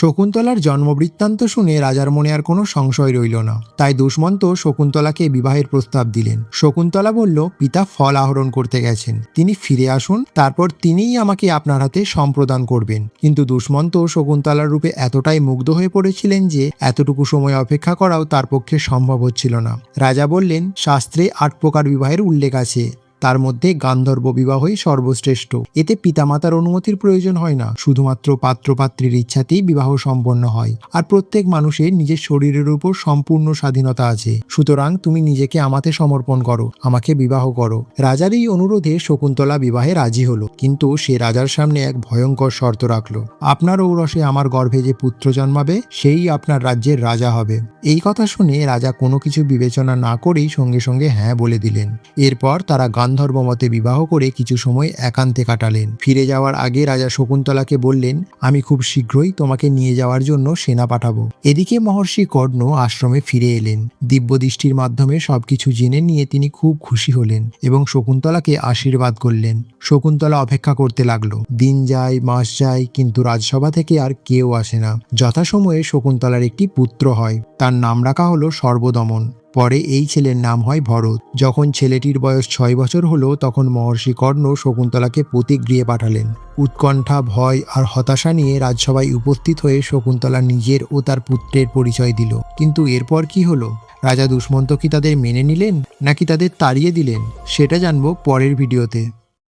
শকুন্তলার জন্মবৃত্তান্ত শুনে রাজার মনে আর কোনো সংশয় রইল না। তাই দুষ্মন্ত শকুন্তলাকে বিবাহের প্রস্তাব দিলেন। শকুন্তলা বলল, পিতা ফল আহরণ করতে গেছেন, তিনি ফিরে আসুন, তারপর তিনিই আমাকে আপনার হাতে সম্প্রদান করবেন। কিন্তু দুষ্মন্ত শকুন্তলার রূপে এতটাই মুগ্ধ হয়ে পড়েছিলেন যে এতটুকু সময় অপেক্ষা করাও তার পক্ষে সম্ভব হচ্ছিল না। রাজা বললেন, শাস্ত্রে ৮ প্রকার বিবাহের উল্লেখ আছে, তার মধ্যে গান্ধর্ব বিবাহই সর্বশ্রেষ্ঠ। এতে পিতামাতার অনুমতির প্রয়োজন হয় না, শুধুমাত্র পাত্রপাত্রীর ইচ্ছাতেই বিবাহ সম্পন্ন হয়। আর প্রত্যেক মানুষের নিজের শরীরের উপর সম্পূর্ণ স্বাধীনতা আছে। সুতরাং তুমি নিজেকে আমাতে সমর্পণ করো, আমাকে বিবাহ করো। রাজার এই অনুরোধে শকুন্তলা বিবাহে রাজি হলো, কিন্তু সে রাজার সামনে এক ভয়ঙ্কর শর্ত রাখলো। আপনার ঔরসে আমার গর্ভে যে পুত্র জন্মাবে সেই আপনার রাজ্যের রাজা হবে। এই কথা শুনে রাজা কোনো কিছু বিবেচনা না করেই সঙ্গে সঙ্গে হ্যাঁ বলে দিলেন। এরপর তারা গান্ধর্ব মতে বিবাহ করে কিছু সময় একান্তে কাটালেন। ফিরে যাওয়ার আগে রাজা শকুন্তলাকে বললেন, আমি খুব শীঘ্রই তোমাকে নিয়ে যাওয়ার জন্য সেনা পাঠাবো। এদিকে মহর্ষি কর্ণ আশ্রমে ফিরে এলেন। দিব্যদৃষ্টির মাধ্যমে সবকিছু জেনে নিয়ে তিনি খুব খুশি হলেন এবং শকুন্তলাকে আশীর্বাদ করলেন। শকুন্তলা অপেক্ষা করতে লাগলো। দিন যায়, মাস যায়, কিন্তু রাজসভা থেকে আর কেউ আসে না। যথাসময়ে শকুন্তলার একটি পুত্র হয়, তার নাম রাখা হলো সর্বদমন। পরে এই ছেলের নাম হয় ভরত। যখন ছেলেটির বয়স 6 বছর হলো, তখন মহর্ষি কর্ণ শকুন্তলাকে পতিগৃহে পাঠালেন। উৎকণ্ঠা, ভয় আর হতাশা নিয়ে রাজসভায় উপস্থিত হয়ে শকুন্তলা নিজের ও তার পুত্রের পরিচয় দিল। কিন্তু এরপর কি হলো? রাজা দুষ্মন্ত কি তাদের মেনে নিলেন, নাকি তাদের তাড়িয়ে দিলেন? সেটা জানবো পরের ভিডিওতে।